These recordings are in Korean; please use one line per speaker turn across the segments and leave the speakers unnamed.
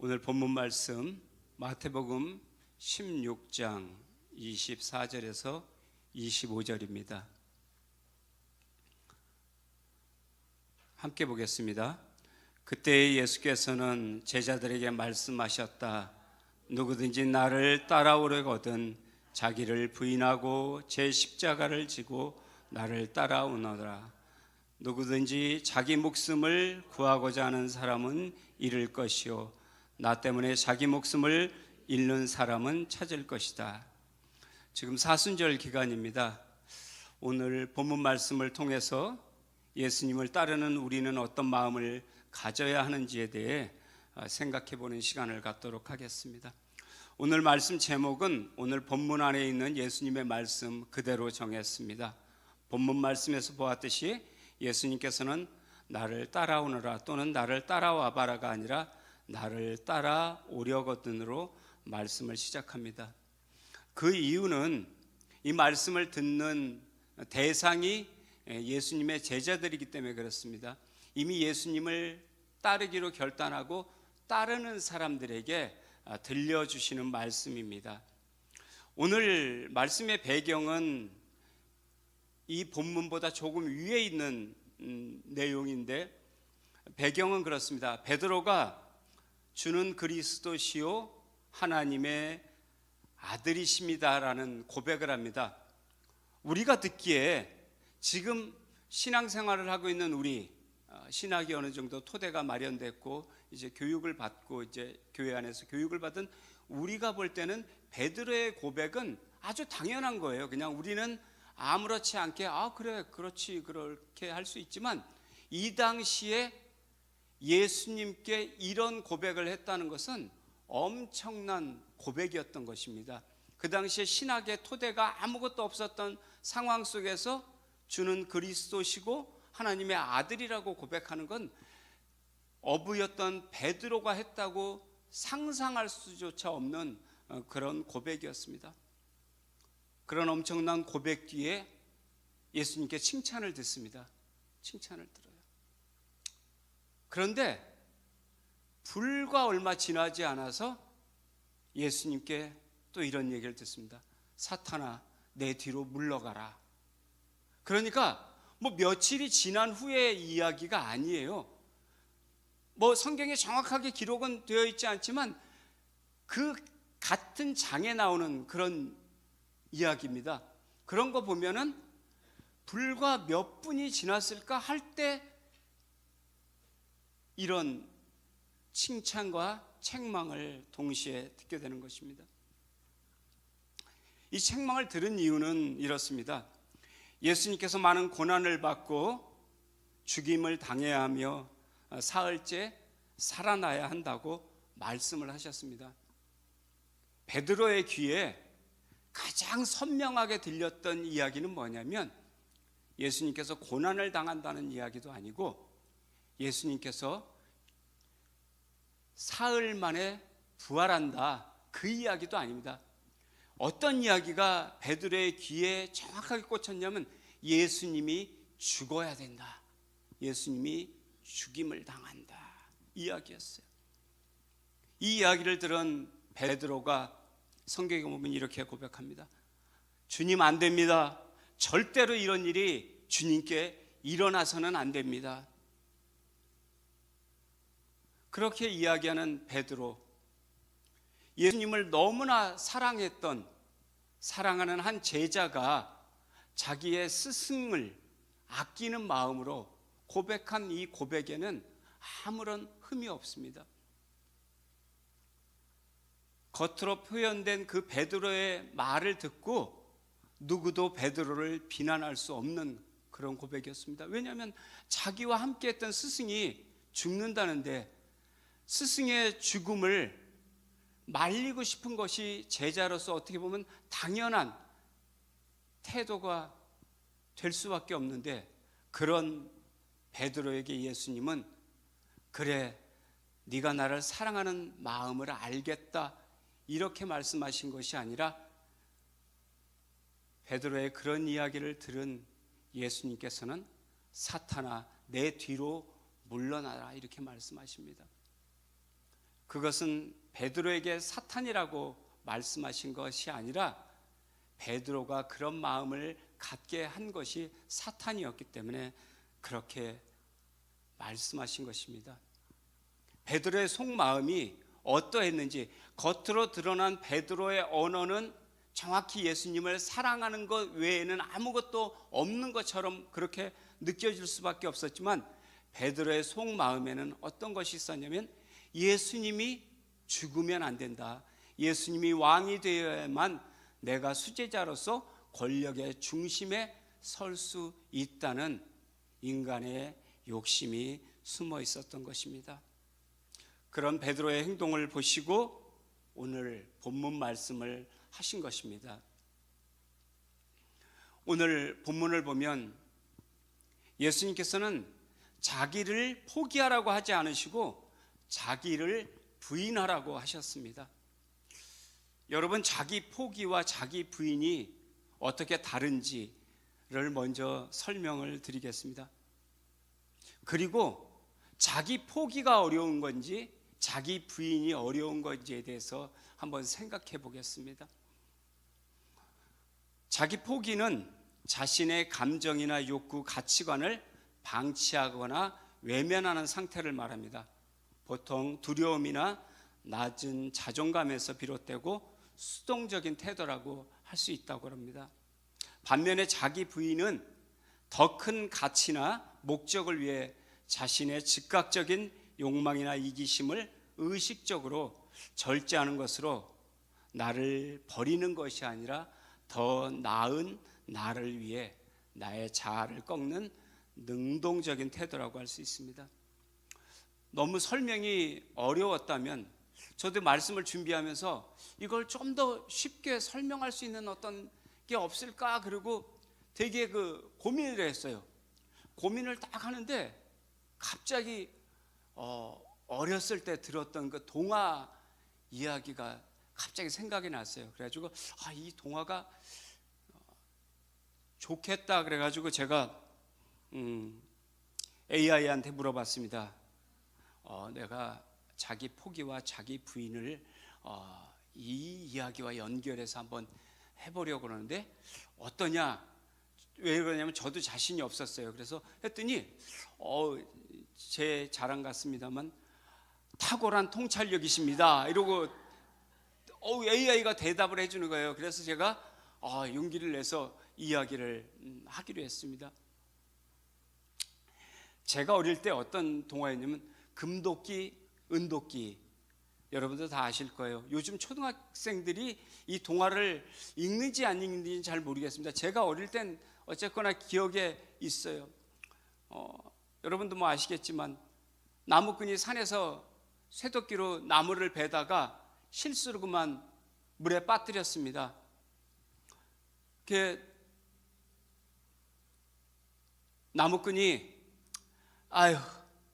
오늘 본문 말씀 마태복음 16장 24절에서 25절입니다. 함께 보겠습니다. 그때 예수께서는 제자들에게 말씀하셨다. 누구든지 나를 따라오려거든 자기를 부인하고 제 십자가를 지고 나를 따라오너라. 누구든지 자기 목숨을 구하고자 하는 사람은 잃을 것이요 나 때문에 자기 목숨을 잃는 사람은 찾을 것이다. 지금 사순절 기간입니다. 오늘 본문 말씀을 통해서 예수님을 따르는 우리는 어떤 마음을 가져야 하는지에 대해 생각해 보는 시간을 갖도록 하겠습니다. 오늘 말씀 제목은 오늘 본문 안에 있는 예수님의 말씀 그대로 정했습니다. 본문 말씀에서 보았듯이 예수님께서는 나를 따라오너라 또는 나를 따라와봐라가 아니라 나를 따라오려거든으로 말씀을 시작합니다. 그 이유는 이 말씀을 듣는 대상이 예수님의 제자들이기 때문에 그렇습니다. 이미 예수님을 따르기로 결단하고 따르는 사람들에게 들려주시는 말씀입니다. 오늘 말씀의 배경은 이 본문보다 조금 위에 있는 내용인데 배경은 그렇습니다. 베드로가 주는 그리스도시요 하나님의 아들이십니다라는 고백을 합니다. 우리가 듣기에 지금 신앙생활을 하고 있는 우리 신학이 어느 정도 토대가 마련됐고 이제 교육을 받고 이제 교회 안에서 교육을 받은 우리가 볼 때는 베드로의 고백은 아주 당연한 거예요. 그냥 우리는 아무렇지 않게 그래 그렇지 그렇게 할 수 있지만 이 당시에 예수님께 이런 고백을 했다는 것은 엄청난 고백이었던 것입니다. 그 당시에 신학의 토대가 아무것도 없었던 상황 속에서 주는 그리스도시고 하나님의 아들이라고 고백하는 건 어부였던 베드로가 했다고 상상할 수조차 없는 그런 고백이었습니다. 그런 엄청난 고백 뒤에 예수님께 칭찬을 듣습니다. 칭찬을 들어요. 그런데 불과 얼마 지나지 않아서 예수님께 또 이런 얘기를 듣습니다. 사탄아, 내 뒤로 물러가라. 그러니까 며칠이 지난 후의 이야기가 아니에요. 성경에 정확하게 기록은 되어 있지 않지만 그 같은 장에 나오는 그런 이야기입니다. 그런 거 보면은 불과 몇 분이 지났을까 할 때 이런 칭찬과 책망을 동시에 듣게 되는 것입니다. 이 책망을 들은 이유는 이렇습니다. 예수님께서 많은 고난을 받고 죽임을 당해야 하며 사흘째 살아나야 한다고 말씀을 하셨습니다. 베드로의 귀에 가장 선명하게 들렸던 이야기는 뭐냐면 예수님께서 고난을 당한다는 이야기도 아니고 예수님께서 사흘 만에 부활한다 그 이야기도 아닙니다. 어떤 이야기가 베드로의 귀에 정확하게 꽂혔냐면 예수님이 죽어야 된다. 예수님이 죽임을 당한다. 이야기였어요. 이 이야기를 들은 베드로가 성경에 보면 이렇게 고백합니다. 주님 안 됩니다. 절대로 이런 일이 주님께 일어나서는 안 됩니다. 그렇게 이야기하는 베드로, 예수님을 너무나 사랑하는 한 제자가 자기의 스승을 아끼는 마음으로 고백한 이 고백에는 아무런 흠이 없습니다. 겉으로 표현된 그 베드로의 말을 듣고 누구도 베드로를 비난할 수 없는 그런 고백이었습니다. 왜냐하면 자기와 함께했던 스승이 죽는다는데 스승의 죽음을 말리고 싶은 것이 제자로서 어떻게 보면 당연한 태도가 될 수밖에 없는데 그런 베드로에게 예수님은 그래 네가 나를 사랑하는 마음을 알겠다 이렇게 말씀하신 것이 아니라 베드로의 그런 이야기를 들은 예수님께서는 사탄아 내 뒤로 물러나라 이렇게 말씀하십니다. 그것은 베드로에게 사탄이라고 말씀하신 것이 아니라 베드로가 그런 마음을 갖게 한 것이 사탄이었기 때문에 그렇게 말씀하신 것입니다. 베드로의 속마음이 어떠했는지, 겉으로 드러난 베드로의 언어는 정확히 예수님을 사랑하는 것 외에는 아무것도 없는 것처럼 그렇게 느껴질 수밖에 없었지만, 베드로의 속마음에는 어떤 것이 있었냐면 예수님이 죽으면 안 된다, 예수님이 왕이 되어야만 내가 수제자로서 권력의 중심에 설 수 있다는 인간의 욕심이 숨어 있었던 것입니다. 그런 베드로의 행동을 보시고 오늘 본문 말씀을 하신 것입니다. 오늘 본문을 보면 예수님께서는 자기를 포기하라고 하지 않으시고 자기를 부인하라고 하셨습니다. 여러분, 자기 포기와 자기 부인이 어떻게 다른지를 먼저 설명을 드리겠습니다. 그리고 자기 포기가 어려운 건지 자기 부인이 어려운 건지에 대해서 한번 생각해 보겠습니다. 자기 포기는 자신의 감정이나 욕구, 가치관을 방치하거나 외면하는 상태를 말합니다. 보통 두려움이나 낮은 자존감에서 비롯되고 수동적인 태도라고 할 수 있다고 합니다. 반면에 자기 부인은 더 큰 가치나 목적을 위해 자신의 즉각적인 욕망이나 이기심을 의식적으로 절제하는 것으로 나를 버리는 것이 아니라 더 나은 나를 위해 나의 자아를 꺾는 능동적인 태도라고 할 수 있습니다. 너무 설명이 어려웠다면 저도 말씀을 준비하면서 이걸 좀 더 쉽게 설명할 수 있는 어떤 게 없을까, 그리고 되게 고민을 했어요. 고민을 딱 하는데 갑자기 어렸을 때 들었던 그 동화 이야기가 갑자기 생각이 났어요. 그래가지고 이 동화가 좋겠다 그래가지고 제가 AI한테 물어봤습니다. 내가 자기 포기와 자기 부인을 이 이야기와 연결해서 한번 해보려고 그러는데 어떠냐? 왜 그러냐면 저도 자신이 없었어요. 그래서 했더니 제 자랑 같습니다만 탁월한 통찰력이십니다 이러고 AI가 대답을 해주는 거예요. 그래서 제가 용기를 내서 이야기를 하기로 했습니다. 제가 어릴 때 어떤 동화였냐면 금도끼, 은도끼, 여러분들 다 아실 거예요. 요즘 초등학생들이 이 동화를 읽는지 안 읽는지 잘 모르겠습니다. 제가 어릴 땐 어쨌거나 기억에 있어요. 여러분도 뭐 아시겠지만 나무꾼이 산에서 쇠도끼로 나무를 베다가 실수로 그만 물에 빠뜨렸습니다. 나무꾼이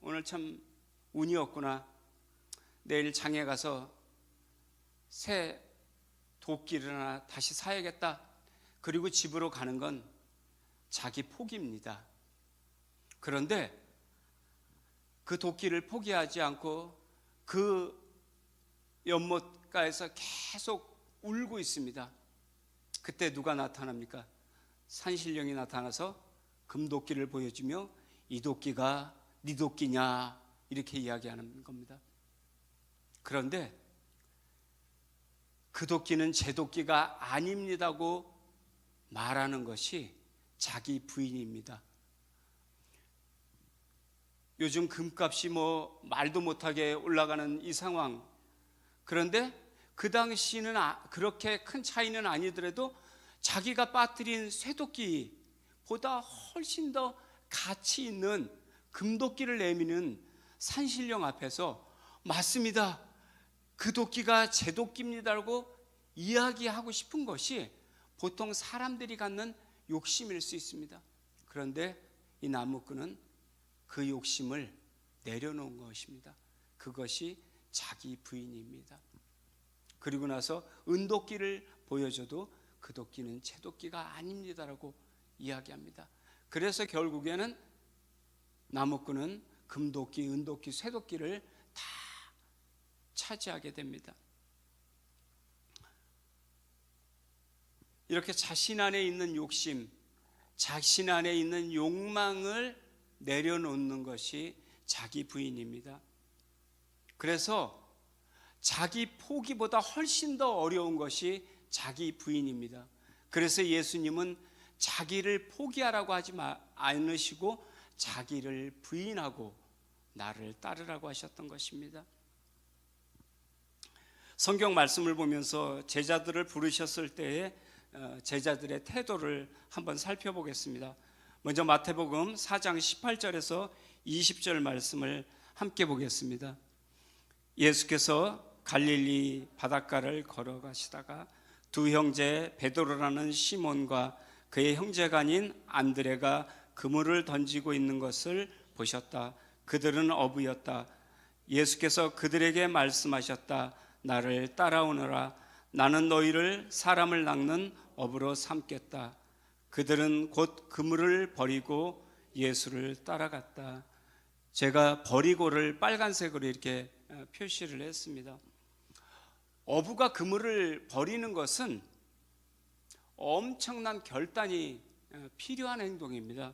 오늘 참 운이 없구나, 내일 장에 가서 새 도끼를 하나 다시 사야겠다. 그리고 집으로 가는 건 자기 포기입니다. 그런데 그 도끼를 포기하지 않고 그 연못가에서 계속 울고 있습니다. 그때 누가 나타납니까? 산신령이 나타나서 금도끼를 보여주며 이 도끼가 네 도끼냐 이렇게 이야기하는 겁니다. 그런데 그 도끼는 제 도끼가 아닙니다고 말하는 것이 자기 부인입니다. 요즘 금값이 말도 못하게 올라가는 이 상황, 그런데 그 당시는 그렇게 큰 차이는 아니더라도 자기가 빠뜨린 쇠도끼보다 훨씬 더 가치 있는 금도끼를 내미는 산신령 앞에서 맞습니다, 그 도끼가 제 도끼입니다라고 이야기하고 싶은 것이 보통 사람들이 갖는 욕심일 수 있습니다. 그런데 이 나무꾼은 그 욕심을 내려놓은 것입니다. 그것이 자기 부인입니다. 그리고 나서 은도끼를 보여줘도 그 도끼는 제 도끼가 아닙니다라고 이야기합니다. 그래서 결국에는 나무꾼은 금도끼, 은도끼, 쇠도끼를 다 차지하게 됩니다. 이렇게 자신 안에 있는 욕심, 자신 안에 있는 욕망을 내려놓는 것이 자기 부인입니다. 그래서 자기 포기보다 훨씬 더 어려운 것이 자기 부인입니다. 그래서 예수님은 자기를 포기하라고 하지 않으시고 자기를 부인하고 나를 따르라고 하셨던 것입니다. 성경 말씀을 보면서 제자들을 부르셨을 때에 제자들의 태도를 한번 살펴보겠습니다. 먼저 마태복음 4장 18절에서 20절 말씀을 함께 보겠습니다. 예수께서 갈릴리 바닷가를 걸어가시다가 두 형제 베드로라는 시몬과 그의 형제가 아닌 안드레가 그물을 던지고 있는 것을 보셨다. 그들은 어부였다. 예수께서 그들에게 말씀하셨다. 나를 따라오너라. 나는 너희를 사람을 낚는 어부로 삼겠다. 그들은 곧 그물을 버리고 예수를 따라갔다. 제가 버리고를 빨간색으로 이렇게 표시를 했습니다. 어부가 그물을 버리는 것은 엄청난 결단이 필요한 행동입니다.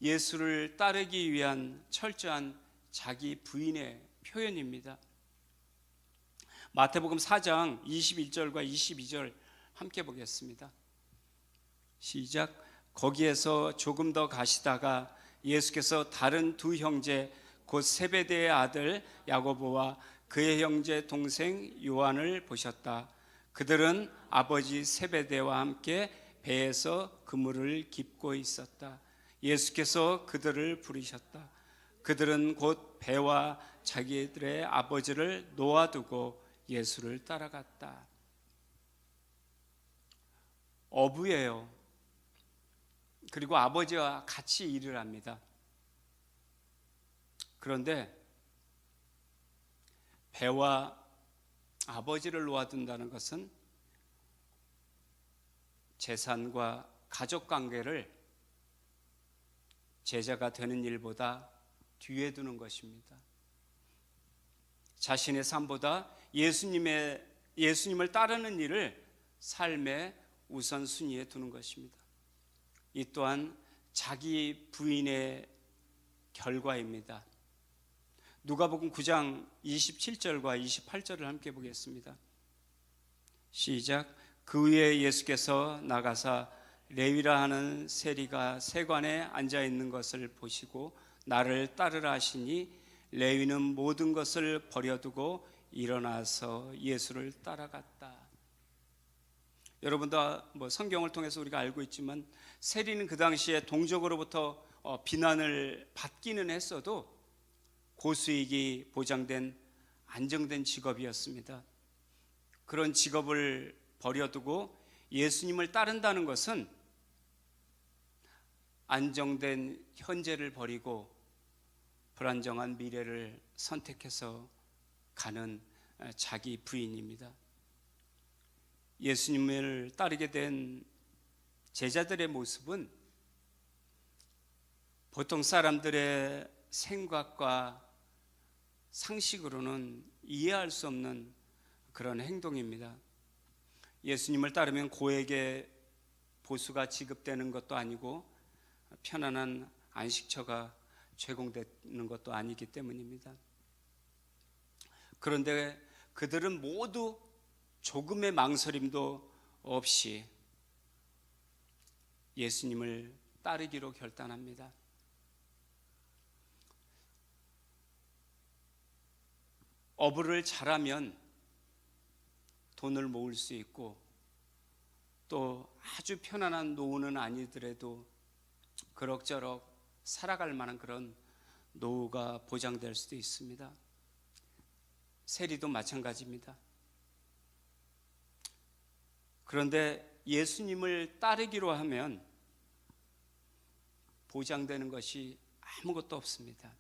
예수를 따르기 위한 철저한 자기 부인의 표현입니다. 마태복음 4장 21절과 22절 함께 보겠습니다. 시작. 거기에서 조금 더 가시다가 예수께서 다른 두 형제 곧 세베대의 아들 야고보와 그의 형제 동생 요한을 보셨다. 그들은 아버지 세베대와 함께 배에서 그물을 깁고 있었다. 예수께서 그들을 부르셨다. 그들은 곧 배와 자기들의 아버지를 놓아두고 예수를 따라갔다. 어부예요. 그리고 아버지와 같이 일을 합니다. 그런데 배와 아버지를 놓아둔다는 것은 재산과 가족 관계를 제자가 되는 일보다 뒤에 두는 것입니다. 자신의 삶보다 예수님을 따르는 일을 삶의 우선순위에 두는 것입니다. 이 또한 자기 부인의 결과입니다. 누가복음 9장 27절과 28절을 함께 보겠습니다. 시작. 그 후에 예수께서 나가사 레위라 하는 세리가 세관에 앉아 있는 것을 보시고 나를 따르라 하시니 레위는 모든 것을 버려두고 일어나서 예수를 따라갔다. 여러분도 성경을 통해서 우리가 알고 있지만 세리는 그 당시에 동족으로부터 비난을 받기는 했어도 고수익이 보장된 안정된 직업이었습니다. 그런 직업을 버려두고 예수님을 따른다는 것은 안정된 현재를 버리고 불안정한 미래를 선택해서 가는 자기 부인입니다. 예수님을 따르게 된 제자들의 모습은 보통 사람들의 생각과 상식으로는 이해할 수 없는 그런 행동입니다. 예수님을 따르면 고에게 보수가 지급되는 것도 아니고 편안한 안식처가 제공되는 것도 아니기 때문입니다. 그런데 그들은 모두 조금의 망설임도 없이 예수님을 따르기로 결단합니다. 어부를 잘하면 돈을 모을 수 있고 또 아주 편안한 노후는 아니더라도 그럭저럭 살아갈 만한 그런 노후가 보장될 수도 있습니다. 세리도 마찬가지입니다. 그런데 예수님을 따르기로 하면 보장되는 것이 아무것도 없습니다.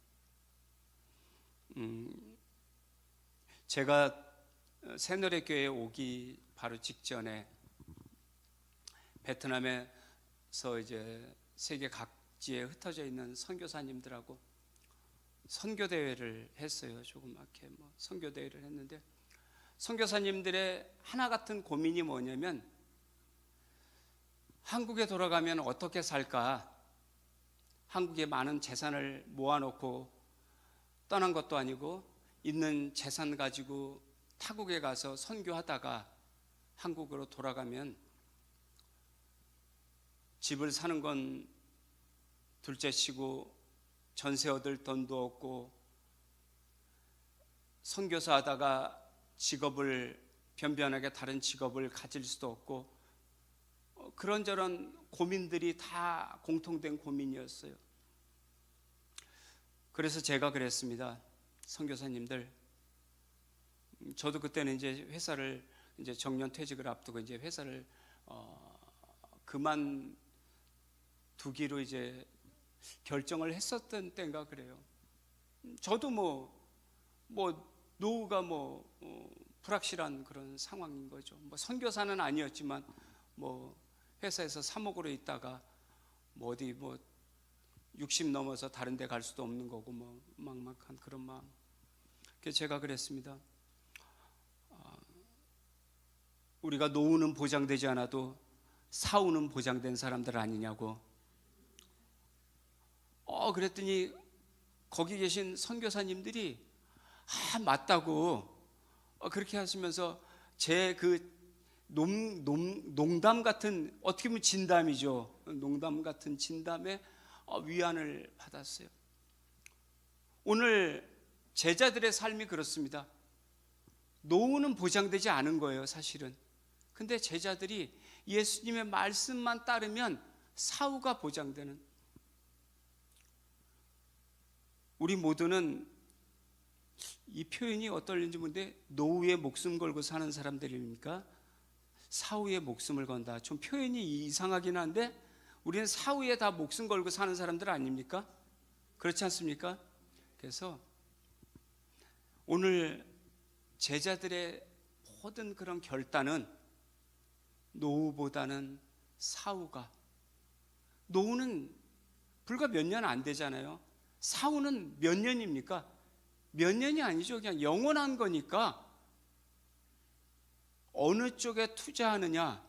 제가 새노래교회에 오기 바로 직전에 베트남에서 이제 세계 각지에 흩어져 있는 선교사님들하고 선교 대회를 했어요. 조그맣게 선교 대회를 했는데 선교사님들의 하나 같은 고민이 뭐냐면 한국에 돌아가면 어떻게 살까? 한국에 많은 재산을 모아놓고 떠난 것도 아니고 있는 재산 가지고 타국에 가서 선교하다가 한국으로 돌아가면 집을 사는 건 둘째치고 전세 얻을 돈도 없고 선교사 하다가 직업을 변변하게 다른 직업을 가질 수도 없고 그런저런 고민들이 다 공통된 고민이었어요. 그래서 제가 그랬습니다. 선교사님들, 저도 그때는 이제 회사를 이제 정년 퇴직을 앞두고 이제 회사를 그만두기로 이제 결정을 했었던 때인가 그래요. 저도 노후가 불확실한 그런 상황인 거죠. 선교사는 아니었지만 회사에서 사목으로 있다가 어디 60 넘어서 다른 데 갈 수도 없는 거고 막막한 그런 마음. 그래서 제가 그랬습니다. 우리가 노후는 보장되지 않아도 사후는 보장된 사람들 아니냐고. 그랬더니 거기 계신 선교사님들이 맞다고 그렇게 하시면서 제 그 농담 같은, 어떻게 보면 진담이죠. 농담 같은 진담에 위안을 받았어요. 오늘 제자들의 삶이 그렇습니다. 노후는 보장되지 않은 거예요, 사실은. 근데 제자들이 예수님의 말씀만 따르면 사후가 보장되는, 우리 모두는 이 표현이 어떨는지 모르는데 노후에 목숨 걸고 사는 사람들입니까? 사후에 목숨을 건다. 좀 표현이 이상하긴 한데 우리는 사후에 다 목숨 걸고 사는 사람들 아닙니까? 그렇지 않습니까? 그래서 오늘 제자들의 모든 그런 결단은 노후보다는 사후가, 노후는 불과 몇 년 안 되잖아요. 사후는 몇 년입니까? 몇 년이 아니죠. 그냥 영원한 거니까 어느 쪽에 투자하느냐.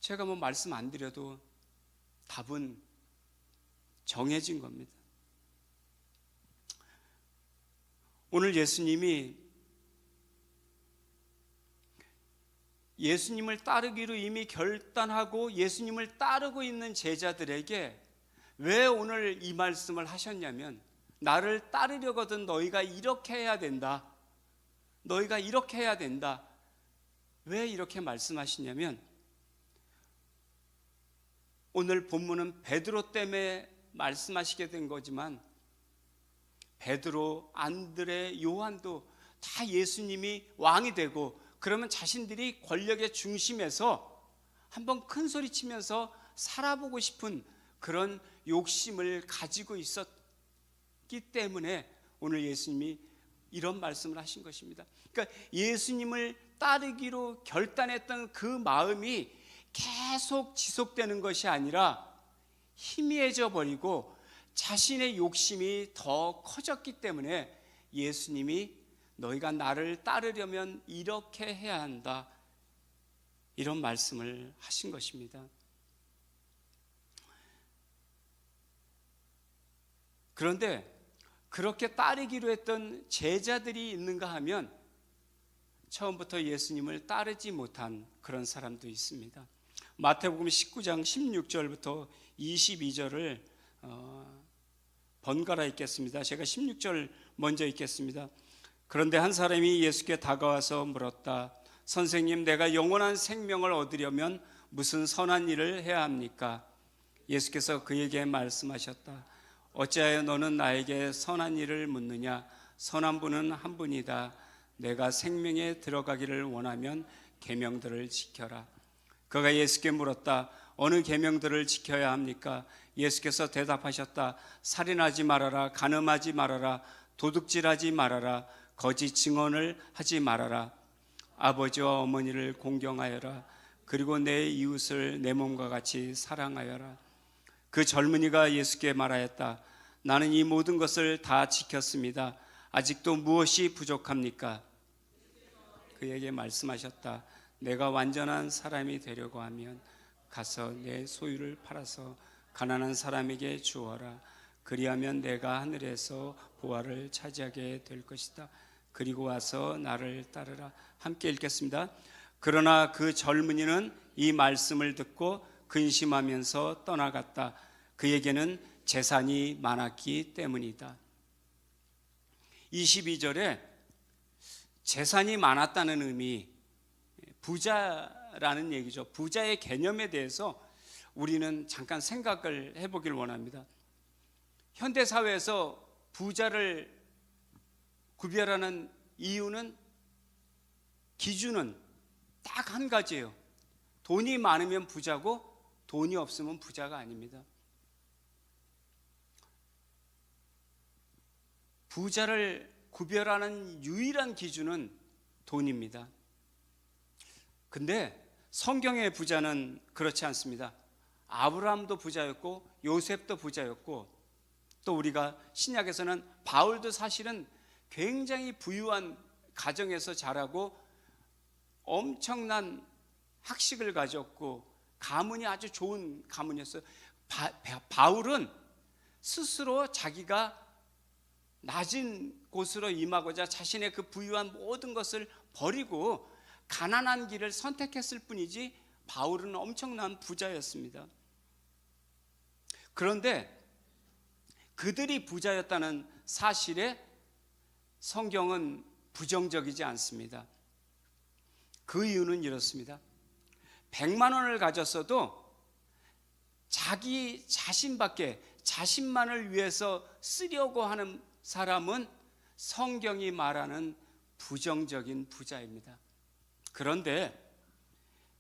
제가 말씀 안 드려도 답은 정해진 겁니다. 오늘 예수님을 따르기로 이미 결단하고 예수님을 따르고 있는 제자들에게 왜 오늘 이 말씀을 하셨냐면, 나를 따르려거든 너희가 이렇게 해야 된다. 너희가 이렇게 해야 된다. 왜 이렇게 말씀하시냐면, 오늘 본문은 베드로 때문에 말씀하시게 된 거지만 베드로, 안드레, 요한도 다 예수님이 왕이 되고 그러면 자신들이 권력의 중심에서 한번 큰 소리 치면서 살아보고 싶은 그런 욕심을 가지고 있었기 때문에 오늘 예수님이 이런 말씀을 하신 것입니다. 그러니까 예수님을 따르기로 결단했던 그 마음이 계속 지속되는 것이 아니라 희미해져 버리고 자신의 욕심이 더 커졌기 때문에 예수님이 너희가 나를 따르려면 이렇게 해야 한다, 이런 말씀을 하신 것입니다. 그런데 그렇게 따르기로 했던 제자들이 있는가 하면 처음부터 예수님을 따르지 못한 그런 사람도 있습니다. 마태복음 19장 16절부터 22절을 번갈아 읽겠습니다. 제가 16절 먼저 읽겠습니다. 그런데 한 사람이 예수께 다가와서 물었다. 선생님, 내가 영원한 생명을 얻으려면 무슨 선한 일을 해야 합니까? 예수께서 그에게 말씀하셨다. 어찌하여 너는 나에게 선한 일을 묻느냐? 선한 분은 한 분이다. 내가 생명에 들어가기를 원하면 계명들을 지켜라. 그가 예수께 물었다. 어느 계명들을 지켜야 합니까? 예수께서 대답하셨다. 살인하지 말아라, 간음하지 말아라, 도둑질하지 말아라, 거짓 증언을 하지 말아라, 아버지와 어머니를 공경하여라, 그리고 내 이웃을 내 몸과 같이 사랑하여라. 그 젊은이가 예수께 말하였다. 나는 이 모든 것을 다 지켰습니다. 아직도 무엇이 부족합니까? 그에게 말씀하셨다. 내가 완전한 사람이 되려고 하면 가서 내 소유를 팔아서 가난한 사람에게 주어라. 그리하면 내가 하늘에서 보화를 차지하게 될 것이다. 그리고 와서 나를 따르라. 함께 읽겠습니다. 그러나 그 젊은이는 이 말씀을 듣고 근심하면서 떠나갔다. 그에게는 재산이 많았기 때문이다. 22절에 재산이 많았다는 의미, 부자라는 얘기죠. 부자의 개념에 대해서 우리는 잠깐 생각을 해보길 원합니다. 현대사회에서 부자를 구별하는 이유는, 기준은 딱 한 가지예요. 돈이 많으면 부자고 돈이 없으면 부자가 아닙니다. 부자를 구별하는 유일한 기준은 돈입니다. 근데 성경의 부자는 그렇지 않습니다. 아브라함도 부자였고 요셉도 부자였고, 또 우리가 신약에서는 바울도 사실은 굉장히 부유한 가정에서 자라고 엄청난 학식을 가졌고 가문이 아주 좋은 가문이었어요. 바울은 스스로 자기가 낮은 곳으로 임하고자 자신의 그 부유한 모든 것을 버리고 가난한 길을 선택했을 뿐이지 바울은 엄청난 부자였습니다. 그런데 그들이 부자였다는 사실에 성경은 부정적이지 않습니다. 그 이유는 이렇습니다. 100만 원을 가졌어도 자기 자신밖에, 자신만을 위해서 쓰려고 하는 사람은 성경이 말하는 부정적인 부자입니다. 그런데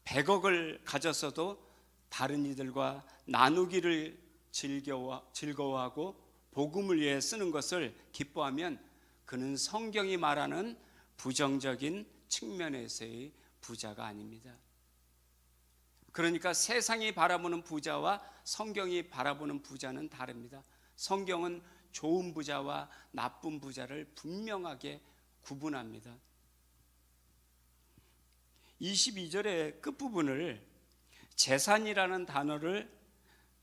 100억을 가졌어도 다른 이들과 나누기를 즐거워하고 복음을 위해 쓰는 것을 기뻐하면 그는 성경이 말하는 부정적인 측면에서의 부자가 아닙니다. 그러니까 세상이 바라보는 부자와 성경이 바라보는 부자는 다릅니다. 성경은 좋은 부자와 나쁜 부자를 분명하게 구분합니다. 22절의 끝부분을 재산이라는 단어를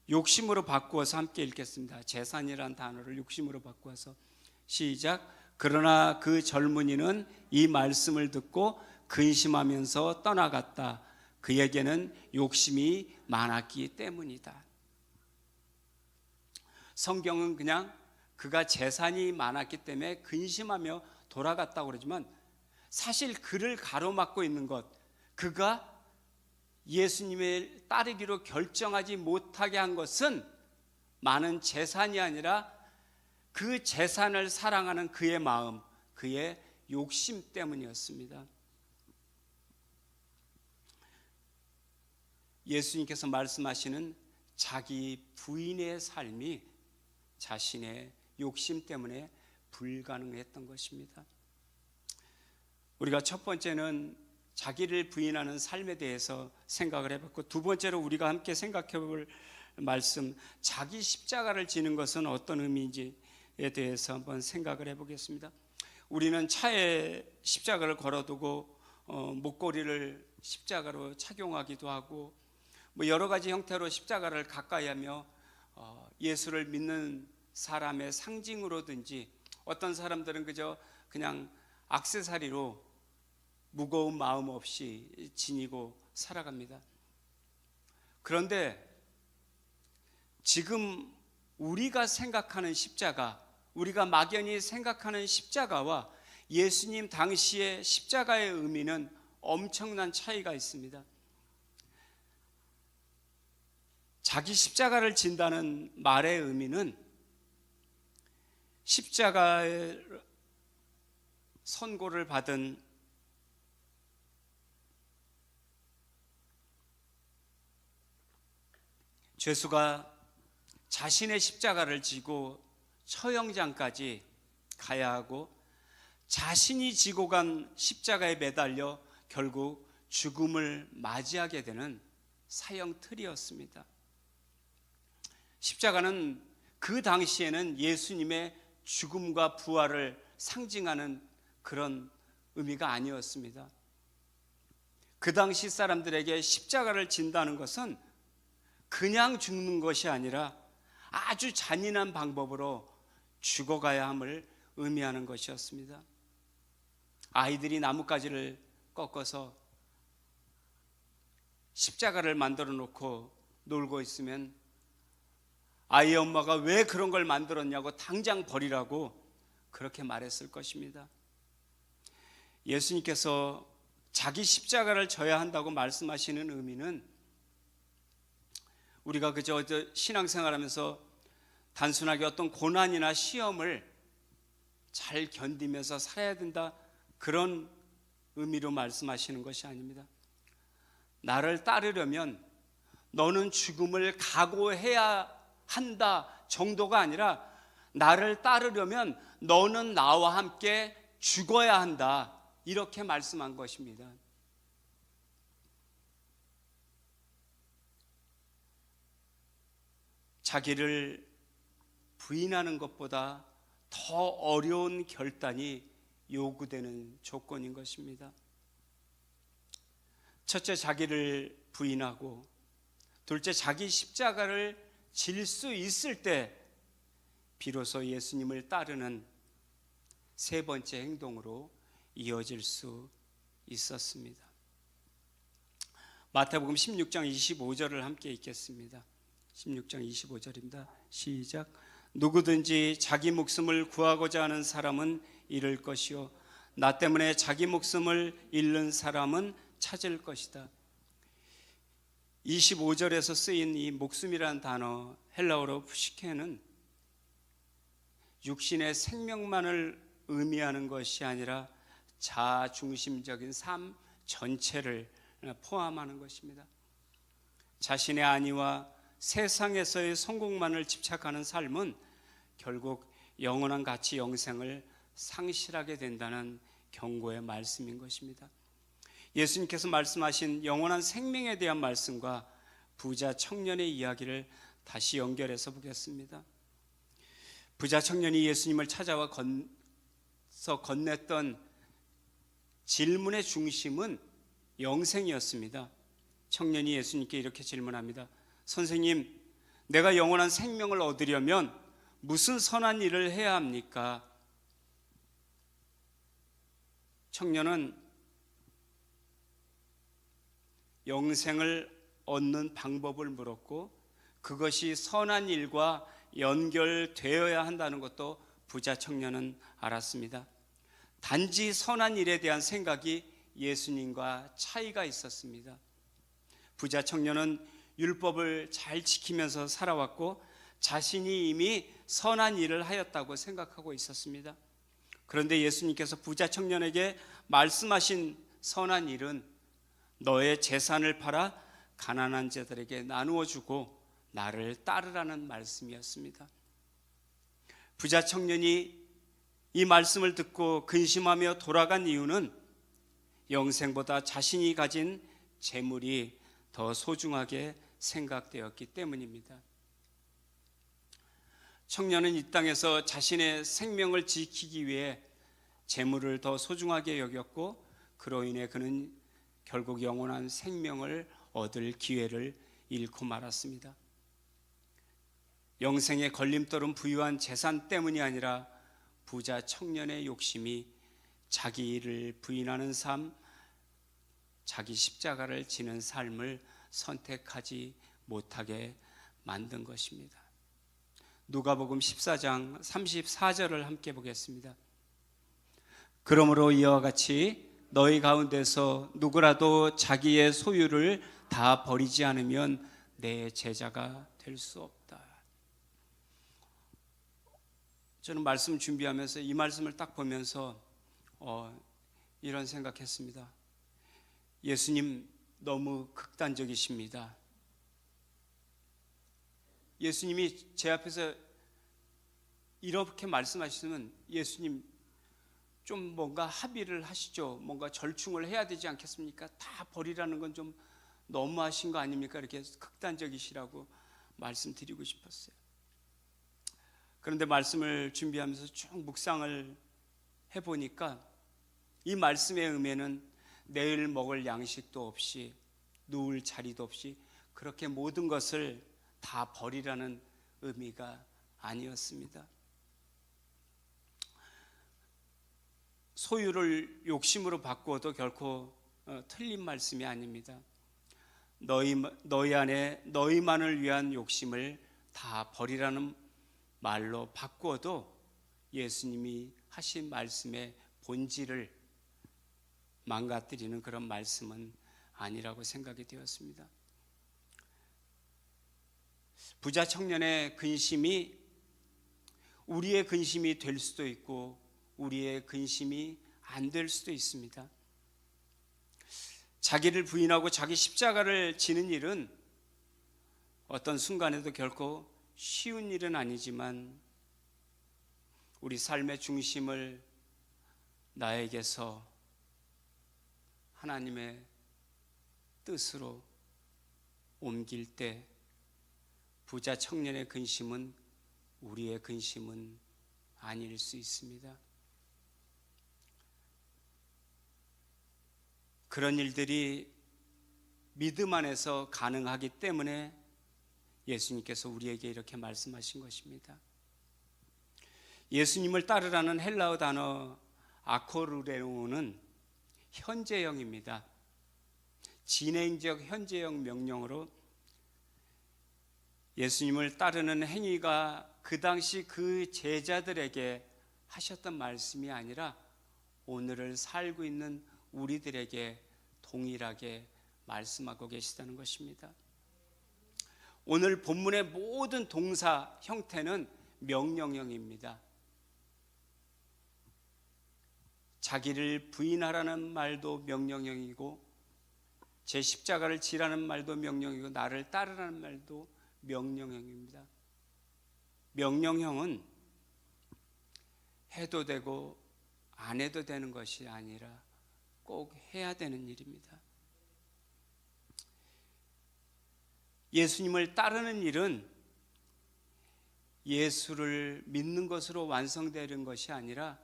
욕심으로 바꾸어서 함께 읽겠습니다. 재산이라는 단어를 욕심으로 바꾸어서 시작. 그러나 그 젊은이는 이 말씀을 듣고 근심하면서 떠나갔다. 그에게는 욕심이 많았기 때문이다. 성경은 그냥 그가 재산이 많았기 때문에 근심하며 돌아갔다고 그러지만, 사실 그를 가로막고 있는 것, 그가 예수님을 따르기로 결정하지 못하게 한 것은 많은 재산이 아니라 그 재산을 사랑하는 그의 마음, 그의 욕심 때문이었습니다. 예수님께서 말씀하시는 자기 부인의 삶이 자신의 욕심 때문에 불가능했던 것입니다. 우리가 첫 번째는 자기를 부인하는 삶에 대해서 생각을 해봤고, 두 번째로 우리가 함께 생각해 볼 말씀, 자기 십자가를 지는 것은 어떤 의미인지에 대해서 한번 생각을 해보겠습니다. 우리는 차에 십자가를 걸어두고 목걸이를 십자가로 착용하기도 하고, 여러 가지 형태로 십자가를 가까이 하며 예수를 믿는 사람의 상징으로든지, 어떤 사람들은 그냥 액세서리로 무거운 마음 없이 지니고 살아갑니다. 그런데 지금 우리가 생각하는 십자가, 우리가 막연히 생각하는 십자가와 예수님 당시의 십자가의 의미는 엄청난 차이가 있습니다. 자기 십자가를 진다는 말의 의미는 십자가의 선고를 받은 죄수가 자신의 십자가를 지고 처형장까지 가야 하고, 자신이 지고 간 십자가에 매달려 결국 죽음을 맞이하게 되는 사형틀이었습니다. 십자가는 그 당시에는 예수님의 죽음과 부활을 상징하는 그런 의미가 아니었습니다. 그 당시 사람들에게 십자가를 진다는 것은 그냥 죽는 것이 아니라 아주 잔인한 방법으로 죽어가야 함을 의미하는 것이었습니다. 아이들이 나뭇가지를 꺾어서 십자가를 만들어 놓고 놀고 있으면 아이의 엄마가 왜 그런 걸 만들었냐고 당장 버리라고 그렇게 말했을 것입니다. 예수님께서 자기 십자가를 져야 한다고 말씀하시는 의미는 우리가 그저 신앙생활하면서 단순하게 어떤 고난이나 시험을 잘 견디면서 살아야 된다, 그런 의미로 말씀하시는 것이 아닙니다. 나를 따르려면 너는 죽음을 각오해야 한다 정도가 아니라, 나를 따르려면 너는 나와 함께 죽어야 한다, 이렇게 말씀한 것입니다. 자기를 부인하는 것보다 더 어려운 결단이 요구되는 조건인 것입니다. 첫째, 자기를 부인하고, 둘째, 자기 십자가를 질 수 있을 때 비로소 예수님을 따르는 세 번째 행동으로 이어질 수 있었습니다. 마태복음 16장 25절을 함께 읽겠습니다. 16장 25절입니다. 시작. 누구든지 자기 목숨을 구하고자 하는 사람은 잃을 것이요 나 때문에 자기 목숨을 잃는 사람은 찾을 것이다. 25절에서 쓰인 이 목숨이라는 단어, 헬라어로 푸시케는 육신의 생명만을 의미하는 것이 아니라 자중심적인 삶 전체를 포함하는 것입니다. 자신의 안위와 세상에서의 성공만을 집착하는 삶은 결국 영원한 가치, 영생을 상실하게 된다는 경고의 말씀인 것입니다. 예수님께서 말씀하신 영원한 생명에 대한 말씀과 부자 청년의 이야기를 다시 연결해서 보겠습니다. 부자 청년이 예수님을 찾아와 건넸던 질문의 중심은 영생이었습니다. 청년이 예수님께 이렇게 질문합니다. 선생님, 내가 영원한 생명을 얻으려면 무슨 선한 일을 해야 합니까? 청년은 영생을 얻는 방법을 물었고, 그것이 선한 일과 연결되어야 한다는 것도 부자 청년은 알았습니다. 단지 선한 일에 대한 생각이 예수님과 차이가 있었습니다. 부자 청년은 율법을 잘 지키면서 살아왔고 자신이 이미 선한 일을 하였다고 생각하고 있었습니다. 그런데 예수님께서 부자 청년에게 말씀하신 선한 일은 너의 재산을 팔아 가난한 자들에게 나누어 주고 나를 따르라는 말씀이었습니다. 부자 청년이 이 말씀을 듣고 근심하며 돌아간 이유는 영생보다 자신이 가진 재물이 더 소중하게 생각되었기 때문입니다. 청년은 이 땅에서 자신의 생명을 지키기 위해 재물을 더 소중하게 여겼고, 그로 인해 그는 결국 영원한 생명을 얻을 기회를 잃고 말았습니다. 영생의 걸림돌은 부유한 재산 때문이 아니라 부자 청년의 욕심이 자기 일을 부인하는 삶, 자기 십자가를 지는 삶을 선택하지 못하게 만든 것입니다. 누가복음 14장 34절을 함께 보겠습니다. 그러므로 이와 같이 너희 가운데서 누구라도 자기의 소유를 다 버리지 않으면 내 제자가 될 수 없다. 저는 말씀 준비하면서 이 말씀을 딱 보면서 이런 생각했습니다. 예수님 너무 극단적이십니다. 예수님이 제 앞에서 이렇게 말씀하시면 예수님 좀 뭔가 합의를 하시죠. 뭔가 절충을 해야 되지 않겠습니까? 다 버리라는 건 좀 너무하신 거 아닙니까? 이렇게 극단적이시라고 말씀드리고 싶었어요. 그런데 말씀을 준비하면서 쭉 묵상을 해보니까 이 말씀의 의미는 내일 먹을 양식도 없이 누울 자리도 없이 그렇게 모든 것을 다 버리라는 의미가 아니었습니다. 소유를 욕심으로 바꾸어도 결코 틀린 말씀이 아닙니다. 너희 안에 너희만을 위한 욕심을 다 버리라는 말로 바꾸어도 예수님이 하신 말씀의 본질을 망가뜨리는 그런 말씀은 아니라고 생각이 되었습니다. 부자 청년의 근심이 우리의 근심이 될 수도 있고 우리의 근심이 안 될 수도 있습니다. 자기를 부인하고 자기 십자가를 지는 일은 어떤 순간에도 결코 쉬운 일은 아니지만 우리 삶의 중심을 나에게서 하나님의 뜻으로 옮길 때 부자 청년의 근심은 우리의 근심은 아닐 수 있습니다. 그런 일들이 믿음 안에서 가능하기 때문에 예수님께서 우리에게 이렇게 말씀하신 것입니다. 예수님을 따르라는 헬라어 단어 아코르레오는 현재형입니다. 진행적 현재형 명령으로 예수님을 따르는 행위가 그 당시 그 제자들에게 하셨던 말씀이 아니라 오늘을 살고 있는 우리들에게 동일하게 말씀하고 계시다는 것입니다. 오늘 본문의 모든 동사 형태는 명령형입니다. 자기를 부인하라는 말도 명령형이고 제 십자가를 지라는 말도 명령이고 나를 따르라는 말도 명령형입니다. 명령형은 해도 되고 안 해도 되는 것이 아니라 꼭 해야 되는 일입니다. 예수님을 따르는 일은 예수를 믿는 것으로 완성되는 것이 아니라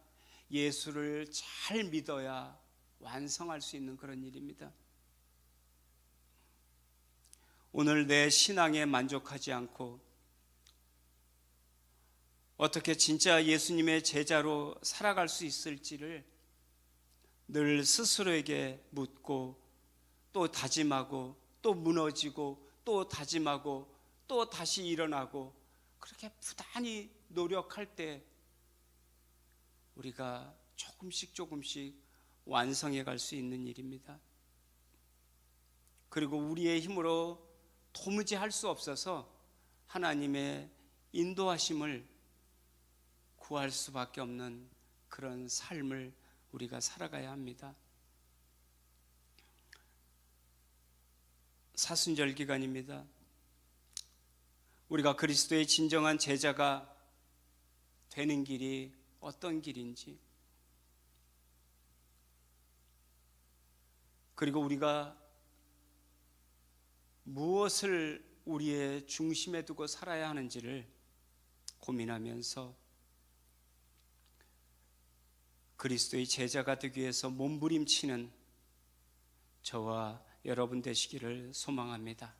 예수를 잘 믿어야 완성할 수 있는 그런 일입니다. 오늘 내 신앙에 만족하지 않고 어떻게 진짜 예수님의 제자로 살아갈 수 있을지를 늘 스스로에게 묻고 또 다짐하고 또 무너지고 또 다짐하고 또 다시 일어나고 그렇게 부단히 노력할 때 우리가 조금씩 완성해 갈 수 있는 일입니다. 그리고 우리의 힘으로 도무지 할 수 없어서 하나님의 인도하심을 구할 수밖에 없는 그런 삶을 우리가 살아가야 합니다. 사순절 기간입니다. 우리가 그리스도의 진정한 제자가 되는 길이 어떤 길인지, 그리고 우리가 무엇을 우리의 중심에 두고 살아야 하는지를 고민하면서 그리스도의 제자가 되기 위해서 몸부림치는 저와 여러분 되시기를 소망합니다.